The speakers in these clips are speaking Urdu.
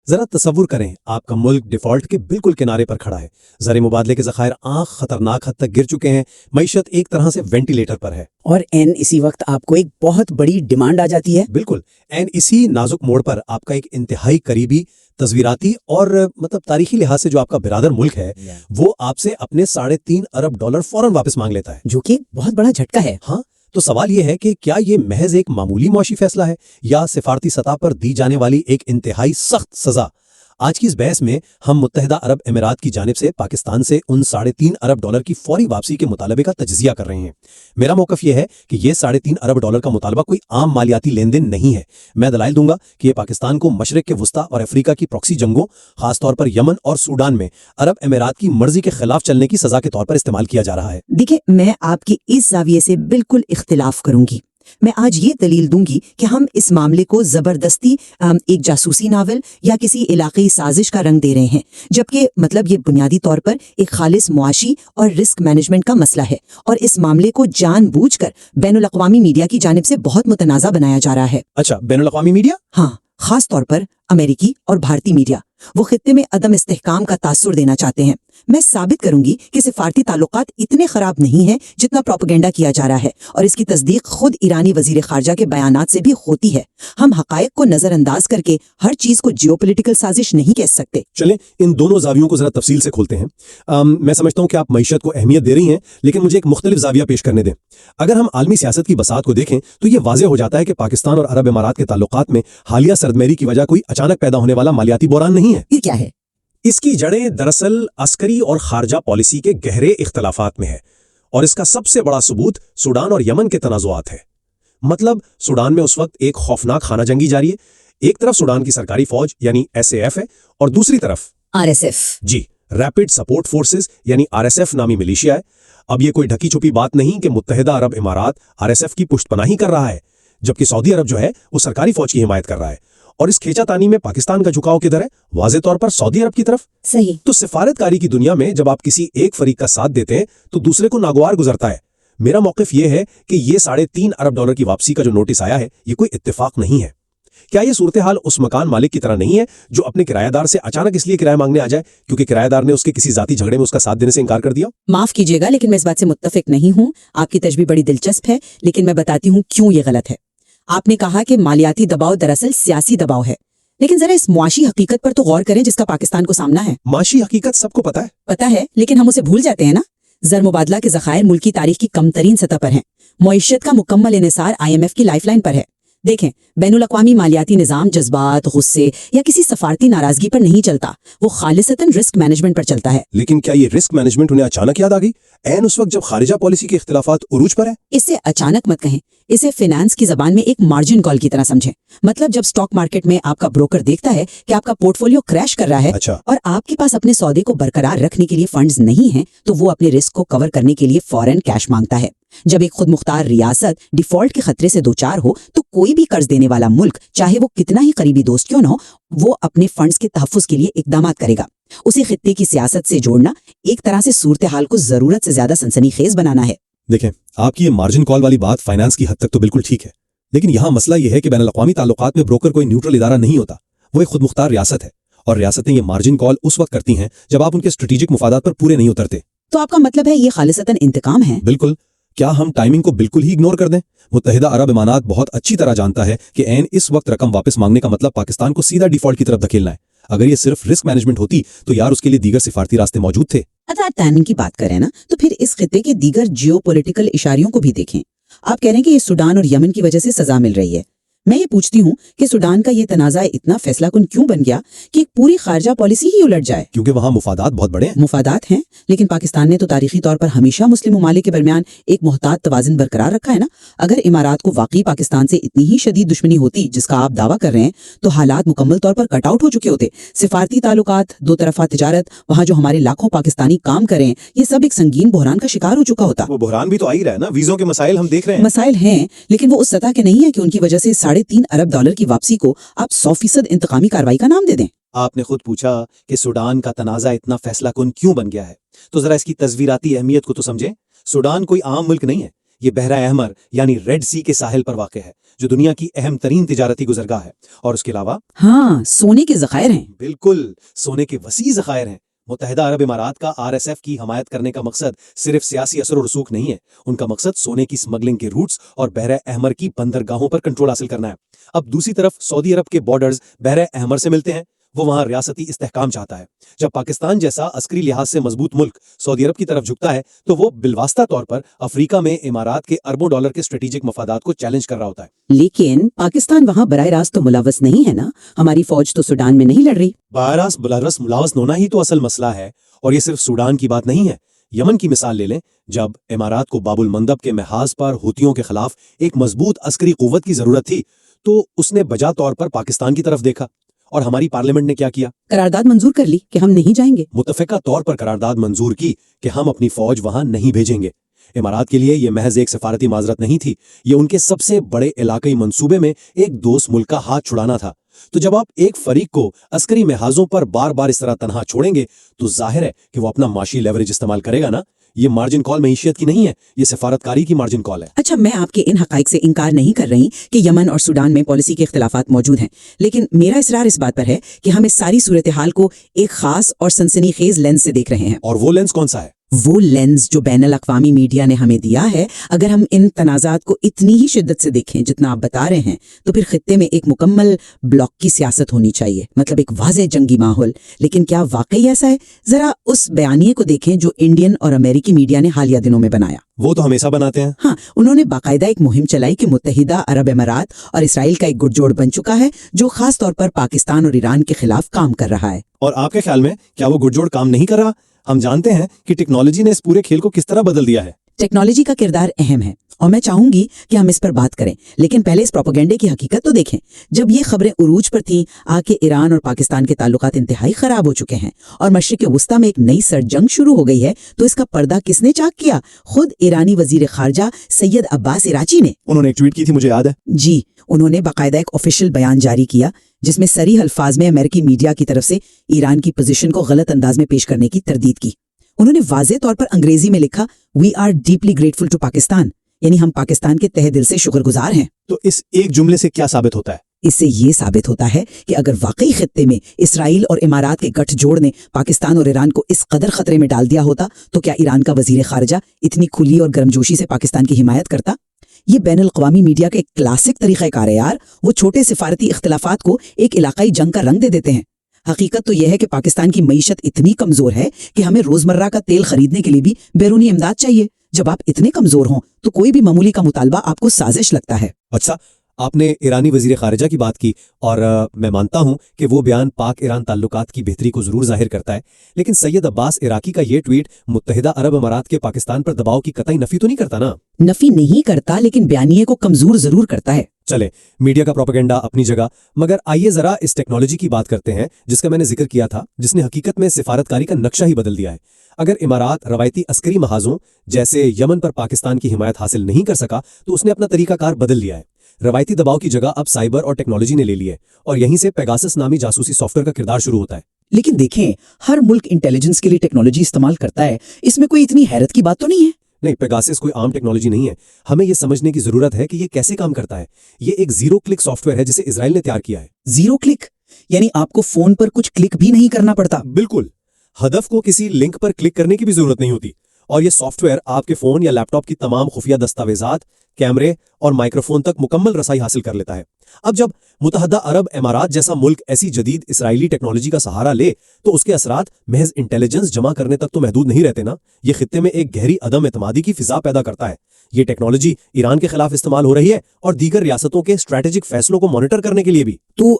ذرا تصور کریں آپ کا ملک ڈیفالٹ کے بالکل کنارے پر کھڑا ہے، زر مبادلے کے ذخائر آنکھ خطرناک حد تک گر چکے ہیں، معیشت ایک طرح سے وینٹیلیٹر پر ہے، اور اسی وقت آپ کو ایک بہت بڑی ڈیمانڈ آ جاتی ہے۔ بالکل اسی نازک موڑ پر آپ کا ایک انتہائی قریبی تصویراتی اور تاریخی لحاظ سے جو آپ کا برادر ملک ہے وہ آپ سے اپنے $3.5 ارب فوراً واپس مانگ لیتا ہے، جو کہ بہت بڑا جھٹکا ہے۔ ہاں، تو سوال یہ ہے کہ کیا یہ محض ایک معمولی معاشی فیصلہ ہے یا سفارتی سطح پر دی جانے والی ایک انتہائی سخت سزا؟ آج کی اس بحث میں ہم متحدہ عرب امارات کی جانب سے پاکستان سے ان $3.5 ارب کی فوری واپسی کے مطالبے کا تجزیہ کر رہے ہیں۔ میرا موقف یہ ہے کہ یہ $3.5 ارب کا مطالبہ کوئی عام مالیاتی لین دین نہیں ہے۔ میں دلائل دوں گا کہ یہ پاکستان کو مشرق کے وسطی اور افریقہ کی پراکسی جنگوں، خاص طور پر یمن اور سوڈان میں عرب امارات کی مرضی کے خلاف چلنے کی سزا کے طور پر استعمال کیا جا رہا ہے۔ دیکھیں، میں آپ کی اس زاویے سے بالکل اختلاف کروں گی۔ میں آج یہ دلیل دوں گی کہ ہم اس معاملے کو زبردستی ایک جاسوسی ناول یا کسی علاقائی سازش کا رنگ دے رہے ہیں، جبکہ یہ بنیادی طور پر ایک خالص معاشی اور رسک مینجمنٹ کا مسئلہ ہے، اور اس معاملے کو جان بوجھ کر بین الاقوامی میڈیا کی جانب سے بہت متنازع بنایا جا رہا ہے۔ اچھا، بین الاقوامی میڈیا؟ ہاں، خاص طور پر امریکی اور بھارتی میڈیا۔ وہ خطے میں عدم استحکام کا تاثر دینا چاہتے ہیں۔ میں ثابت کروں گی کہ سفارتی تعلقات اتنے خراب نہیں ہیں جتنا پروپیگنڈا کیا جا رہا ہے، اور اس کی تصدیق خود ایرانی وزیر خارجہ کے بیانات سے بھی ہوتی ہے۔ ہم حقائق کو نظر انداز کر کے ہر چیز کو جیو پولیٹیکل سازش نہیں کہہ سکتے۔ چلیں ان دونوں زاویوں کو ذرا تفصیل سے کھولتے ہیں۔ میں سمجھتا ہوں کہ آپ معیشت کو اہمیت دے رہی ہیں، لیکن مجھے ایک مختلف زاویہ پیش کرنے دیں۔ اگر ہم عالمی سیاست کی بساط کو دیکھیں تو یہ واضح ہو جاتا ہے کہ پاکستان اور عرب امارات کے تعلقات میں حالیہ سردمہری کی وجہ کوئی اچانک پیدا ہونے والا مالیاتی بحران نہیں ہے۔ یہ کیا ہے؟ اس کی جڑیں دراصل عسکری اور خارجہ پالیسی کے گہرے اختلافات میں ہے، اور اس کا سب سے بڑا ثبوت سوڈان اور یمن کے تنازعات ہے۔ سوڈان میں اس وقت ایک خوفناک خانہ جنگی جاری ہے۔ ایک طرف سوڈان کی سرکاری فوج یعنی SAF ہے، اور دوسری طرف RSF، جی، ریپڈ سپورٹ فورسز یعنی RSF نامی ملیشیا ہے۔ اب یہ کوئی ڈھکی چھپی بات نہیں کہ متحدہ عرب امارات RSF کی پشت پناہی کر رہا ہے، جبکہ سعودی عرب جو ہے وہ سرکاری فوج کی حمایت کر رہا ہے۔ اور اس کھینچا تانی میں پاکستان کا جھکاؤ کدھر ہے؟ واضح طور پر سعودی عرب کی طرف۔ صحیح۔ تو سفارتکاری کی دنیا میں جب آپ کسی ایک فریق کا ساتھ دیتے ہیں تو دوسرے کو ناگوار گزرتا ہے۔ میرا موقف یہ ہے کہ یہ $3.5 ارب کی واپسی کا جو نوٹس آیا ہے یہ کوئی اتفاق نہیں ہے۔ کیا یہ صورتحال اس مکان مالک کی طرح نہیں ہے جو اپنے کرایہ دار سے اچانک اس لیے کرایہ مانگنے آ جائے کیونکہ کرایہ دار نے اس کے کسی ذاتی جھگڑے میں اس کا ساتھ دینے سے انکار کر دیا؟ معاف کیجیے گا، لیکن میں اس بات سے متفق نہیں ہوں۔ آپ کی تشبیہ بڑی دلچسپ ہے، لیکن میں بتاتی ہوں کیوں یہ غلط ہے۔ آپ نے کہا کہ مالیاتی دباؤ دراصل سیاسی دباؤ ہے، لیکن ذرا اس معاشی حقیقت پر تو غور کریں جس کا پاکستان کو سامنا ہے۔ معاشی حقیقت سب کو پتہ ہے، لیکن ہم اسے بھول جاتے ہیں نا۔ زر مبادلہ کے ذخائر ملک کی تاریخ کی کم ترین سطح پر ہیں۔ معیشت کا مکمل انحصار IMF کی لائف لائن پر ہے۔ دیکھیں، بین الاقوامی مالیاتی نظام جذبات، غصے یا کسی سفارتی ناراضگی پر نہیں چلتا، وہ خالصتاً رسک مینجمنٹ پر چلتا ہے۔ لیکن کیا یہ رسک مینجمنٹ انہیں اچانک یاد آ گئی عین اس وقت جب خارجہ پالیسی کے اختلافات عروج پر ہے؟ اسے اچانک مت کہیں، اسے فائنانس کی زبان میں ایک مارجن کال کی طرح سمجھیں۔ جب سٹاک مارکیٹ میں آپ کا بروکر دیکھتا ہے کہ آپ کا پورٹ فولیو کریش کر رہا ہے اور آپ کے پاس اپنے سودے کو برقرار رکھنے کے لیے فنڈز نہیں ہیں، تو وہ اپنے رسک کو کور کرنے کے لیے فوراً کیش مانگتا ہے۔ جب ایک خود مختار ریاست ڈیفالٹ کے خطرے سے دوچار ہو تو کوئی بھی قرض دینے والا ملک، چاہے وہ کتنا ہی قریبی دوست کیوں نہ ہو، وہ اپنے فنڈز کے تحفظ کے لیے اقدامات کرے گا۔ اسے خطے کی سیاست سے جوڑنا ایک طرح سے صورتحال کو ضرورت سے زیادہ سنسنی خیز بنانا ہے۔ دیکھیں، آپ کی یہ مارجن کال والی بات فائنانس کی حد تک تو بالکل ٹھیک ہے، لیکن یہاں مسئلہ یہ ہے کہ بین الاقوامی تعلقات میں بروکر کوئی نیوٹرل ادارہ نہیں ہوتا، وہ ایک خود مختار ریاست ہے، اور ریاستیں یہ مارجن کال اس وقت کرتی ہیں جب آپ ان کے اسٹریٹجک مفادات پر پورے نہیں اترتے۔ تو آپ کا مطلب ہے یہ خالصتاً انتقام ہے؟ بالکل۔ کیا ہم ٹائمنگ کو بالکل ہی اگنور کر دیں؟ متحدہ عرب امارات بہت اچھی طرح جانتا ہے کہ عین اس وقت رقم واپس مانگنے کا مطلب پاکستان کو سیدھا ڈیفالٹ کی طرف دھکیلنا ہے۔ اگر یہ صرف رسک مینجمنٹ ہوتی تو یار اس کے لیے دیگر سفارتی راستے موجود تھے۔ ٹائمنگ کی بات کریں نا، تو پھر اس خطے کے دیگر جیو پولیٹیکل اشاریوں کو بھی دیکھیں۔ آپ کہہ رہے ہیں کہ یہ سوڈان اور یمن کی وجہ سے سزا مل رہی ہے۔ میں یہ پوچھتی ہوں کہ سوڈان کا یہ تنازع اتنا فیصلہ کن کیوں بن گیا کہ ایک پوری خارجہ پالیسی ہی الٹ جائے؟ کیونکہ وہاں مفادات بہت بڑے ہیں۔ مفادات ہیں، لیکن پاکستان نے تو تاریخی طور پر ہمیشہ مسلم ممالک کے درمیان ایک محتاط توازن برقرار رکھا ہے نا۔ اگر امارات کو واقعی پاکستان سے اتنی ہی شدید دشمنی ہوتی جس کا آپ دعویٰ کر رہے ہیں، تو حالات مکمل طور پر کٹ آؤٹ ہو چکے ہوتے۔ سفارتی تعلقات، دو طرفہ تجارت، وہاں جو ہمارے لاکھوں پاکستانی کام کر رہے ہیں، یہ سب ایک سنگین بحران کا شکار ہو چکا ہوتا۔ وہ بحران بھی تو آ ہی رہا ہے نا، ویزوں کے مسائل ہم دیکھ رہے ہیں۔ مسائل ہیں، لیکن وہ اس سطح کے نہیں ہیں کہ ان کی وجہ سے $3.5 ارب کی واپسی کو آپ 100% انتقامی کارروائی کا نام دے دیں۔ آپ نے خود پوچھا کہ سوڈان کا تنازع اتنا فیصلہ کن کیوں بن گیا ہے، تو ذرا اس کی تصویراتی اہمیت کو تو سمجھیں۔ سوڈان کوئی عام ملک نہیں ہے، یہ بحیرہ احمر یعنی ریڈ سی کے ساحل پر واقع ہے، جو دنیا کی اہم ترین تجارتی گزرگاہ ہے، اور اس کے علاوہ ہاں، سونے کے ذخائر ہیں۔ بالکل، سونے کے وسیع ذخائر ہیں۔ متحدہ عرب امارات کا RSF کی حمایت کرنے کا مقصد صرف سیاسی اثر و رسوخ نہیں ہے، ان کا مقصد سونے کی سمگلنگ کے روٹس اور بحیرہ احمر کی بندرگاہوں پر کنٹرول حاصل کرنا ہے۔ اب دوسری طرف سعودی عرب کے بارڈرز بحیرہ احمر سے ملتے ہیں، وہ وہاں ریاستی استحکام چاہتا ہے۔ جب پاکستان جیسا عسکری لحاظ سے مضبوط ملک سعودی عرب کی طرف جھکتا ہے تو وہ بالواسطہ طور پر افریقہ میں امارات کے اربوں ڈالر کے اسٹریٹجک مفادات کو چیلنج کر رہا ہوتا ہے۔ لیکن پاکستان وہاں براہ راست تو ملوث نہیں ہے نا، ہماری فوج تو سوڈان میں نہیں لڑ رہی۔ براہ راست ملوث ہونا ہی تو اصل مسئلہ ہے، اور یہ صرف سوڈان کی بات نہیں ہے۔ یمن کی مثال لے لیں، جب امارات کو باب المندب کے محاذ پر ہوتیوں کے خلاف ایک مضبوط عسکری قوت کی ضرورت تھی تو اس نے بجا طور پر پاکستان کی طرف دیکھا، اور ہماری پارلیمنٹ نے کیا کیا؟ قرارداد منظور کر لی کہ ہم نہیں جائیں گے۔ متفقہ طور پر قرارداد منظور کی کہ ہم اپنی فوج وہاں نہیں بھیجیں گے۔ امارات کے لیے یہ محض ایک سفارتی معذرت نہیں تھی، یہ ان کے سب سے بڑے علاقائی منصوبے میں ایک دوست ملک کا ہاتھ چھڑانا تھا۔ تو جب آپ ایک فریق کو عسکری محاذوں پر بار بار اس طرح تنہا چھوڑیں گے تو ظاہر ہے کہ وہ اپنا معاشی لیوریج استعمال کرے گا نا۔ یہ مارجن کال معیشت کی نہیں ہے، یہ سفارتکاری کی مارجن کال ہے۔ اچھا، میں آپ کے ان حقائق سے انکار نہیں کر رہی کہ یمن اور سوڈان میں پالیسی کے اختلافات موجود ہیں، لیکن میرا اصرار اس بات پر ہے کہ ہم اس ساری صورتحال کو ایک خاص اور سنسنی خیز لینس سے دیکھ رہے ہیں۔ اور وہ لینس کون سا ہے؟ وہ لینز جو بین الاقوامی میڈیا نے ہمیں دیا ہے۔ اگر ہم ان تنازعات کو اتنی ہی شدت سے دیکھیں جتنا آپ بتا رہے ہیں تو پھر خطے میں ایک مکمل بلاک کی سیاست ہونی چاہیے، مطلب ایک واضح جنگی ماحول۔ لیکن کیا واقعی ایسا ہے؟ ذرا اس بیانیے کو دیکھیں جو انڈین اور امریکی میڈیا نے حالیہ دنوں میں بنایا۔ وہ تو ہمیشہ بناتے ہیں۔ ہاں، انہوں نے باقاعدہ ایک مہم چلائی کہ متحدہ عرب امارات اور اسرائیل کا ایک گٹھ جوڑ بن چکا ہے جو خاص طور پر پاکستان اور ایران کے خلاف کام کر رہا ہے۔ اور آپ کے خیال میں کیا وہ گٹھ جوڑ کام نہیں کر رہا؟ ہم جانتے ہیں کہ ٹیکنالوجی نے اس پورے کھیل کو کس طرح بدل دیا ہے۔ ٹیکنالوجی کا کردار اہم ہے اور میں چاہوں گی کہ ہم اس پر بات کریں، لیکن پہلے اس پروپیگنڈے کی حقیقت تو دیکھیں۔ جب یہ خبریں عروج پر تھیں آ کے ایران اور پاکستان کے تعلقات انتہائی خراب ہو چکے ہیں اور مشرق وسطیٰ میں ایک نئی سرد جنگ شروع ہو گئی ہے، تو اس کا پردہ کس نے چاک کیا؟ خود ایرانی وزیر خارجہ سید عباس عراقی نے۔ انہوں نے ایک ٹویٹ کی تھی، مجھے یاد ہے۔ جی، انہوں نے باقاعدہ ایک آفیشیل بیان جاری کیا جس میں صریح الفاظ میں امریکی میڈیا کی طرف سے ایران کی پوزیشن کو غلط انداز میں پیش کرنے کی تردید کی۔ انہوں نے واضح طور پر انگریزی میں لکھا "we are deeply grateful to Pakistan", یعنی ہم پاکستان کے تہہ دل سے شکر گزار ہیں۔ تو اس ایک جملے سے کیا ثابت ہوتا ہے؟ اس سے یہ ثابت ہوتا ہے کہ اگر واقعی خطے میں اسرائیل اور امارات کے گٹھ جوڑ نے پاکستان اور ایران کو اس قدر خطرے میں ڈال دیا ہوتا تو کیا ایران کا وزیر خارجہ اتنی کھلی اور گرمجوشی سے پاکستان کی حمایت کرتا؟ یہ بین الاقوامی میڈیا کا ایک کلاسک طریقہ کار ہے یار، وہ چھوٹے سفارتی اختلافات کو ایک علاقائی جنگ کا رنگ دے دیتے ہیں۔ حقیقت تو یہ ہے کہ پاکستان کی معیشت اتنی کمزور ہے کہ ہمیں روزمرہ کا تیل خریدنے کے لیے بھی بیرونی امداد چاہیے۔ جب آپ اتنے کمزور ہوں تو کوئی بھی معمولی کا مطالبہ آپ کو سازش لگتا ہے۔ اچھا، آپ نے ایرانی وزیر خارجہ کی بات کی اور میں مانتا ہوں کہ وہ بیان پاک ایران تعلقات کی بہتری کو ضرور ظاہر کرتا ہے، لیکن سید عباس عراقی کا یہ ٹویٹ متحدہ عرب امارات کے پاکستان پر دباؤ کی قطعی نفی تو نہیں کرتا نا؟ نفی نہیں کرتا، لیکن بیانیے کو کمزور ضرور کرتا ہے۔ چلے، میڈیا کا پروپیگنڈا اپنی جگہ، مگر آئیے ذرا اس ٹیکنالوجی کی بات کرتے ہیں جس کا میں نے ذکر کیا تھا، جس نے حقیقت میں سفارتکاری کا نقشہ ہی بدل دیا ہے۔ اگر امارات روایتی عسکری محاذوں جیسے یمن پر پاکستان کی حمایت حاصل نہیں کر سکا تو اس نے اپنا طریقہ کار بدل لیا ہے۔ روایتی دباؤ کی جگہ اب سائبر اور ٹیکنالوجی نے لے لی ہے، اور یہیں سے پیگاسس نامی جاسوسی سافٹ ویئر کا کردار شروع ہوتا ہے۔ لیکن دیکھیں، ہر ملک انٹیلیجنس کے لیے ٹیکنالوجی استعمال کرتا ہے، اس میں کوئی اتنی حیرت کی بات تو نہیں ہے۔ نہیں، پیگاسس کوئی عام ٹیکنالوجی نہیں ہے۔ ہمیں یہ سمجھنے کی ضرورت ہے کہ یہ کیسے کام کرتا ہے۔ یہ ایک زیرو کلک سافٹ ویئر ہے جسے اسرائیل نے تیار کیا ہے۔ زیرو کلک یعنی آپ کو فون پر کچھ کلک بھی نہیں کرنا پڑتا؟ بالکل، ہدف کو کسی لنک پر کلک کرنے کی بھی ضرورت نہیں ہوتی، اور یہ سافٹ ویئر آپ کے فون یا لیپ ٹاپ کی تمام خفیہ دستاویزات، کیمرے اور مائکروفون تک مکمل رسائی حاصل کر لیتا ہے۔ اب جب متحدہ عرب امارات جیسا ملک ایسی جدید اسرائیلی ٹیکنالوجی کا سہارا لے تو اس کے اثرات محض انٹیلیجنس جمع کرنے تک تو محدود نہیں رہتے نا، یہ خطے میں ایک گہری عدم اعتمادی کی فضا پیدا کرتا ہے۔ یہ ٹیکنالوجی ایران کے خلاف استعمال ہو رہی ہے اور دیگر ریاستوں کے اسٹریٹجک فیصلوں کو مانیٹر کرنے کے لیے بھی۔ تو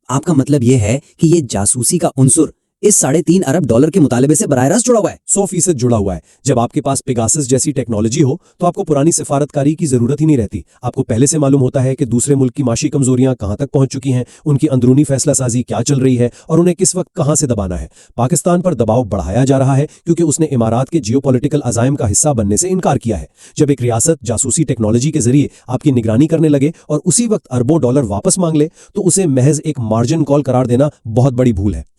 آپ کا مطلب یہ ہے کہ یہ جاسوسی کا عنصر اس $3.5 ارب کے مطالبے سے براہ راست جڑا ہوا ہے؟ 100% جڑا ہوا ہے۔ جب آپ کے پاس پیگاسس جیسی ٹیکنالوجی ہو تو آپ کو پرانی سفارتکاری کی ضرورت ہی نہیں رہتی۔ آپ کو پہلے سے معلوم ہوتا ہے کہ دوسرے ملک کی معاشی کمزوریاں کہاں تک پہنچ چکی ہیں، ان کی اندرونی فیصلہ سازی کیا چل رہی ہے اور انہیں کس وقت کہاں سے دبانا ہے۔ پاکستان پر دباؤ بڑھایا جا رہا ہے کیونکہ اس نے امارات کے جیو پولیٹیکل عزائم کا حصہ بننے سے انکار کیا ہے۔ جب ایک ریاست جاسوسی ٹیکنالوجی کے ذریعے آپ کی نگرانی کرنے لگے اور اسی وقت اربوں ڈالر واپس مانگ لے تو اسے محض ایک مارجن کال قرار دینا بہت بڑی بھول ہے۔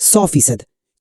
100%,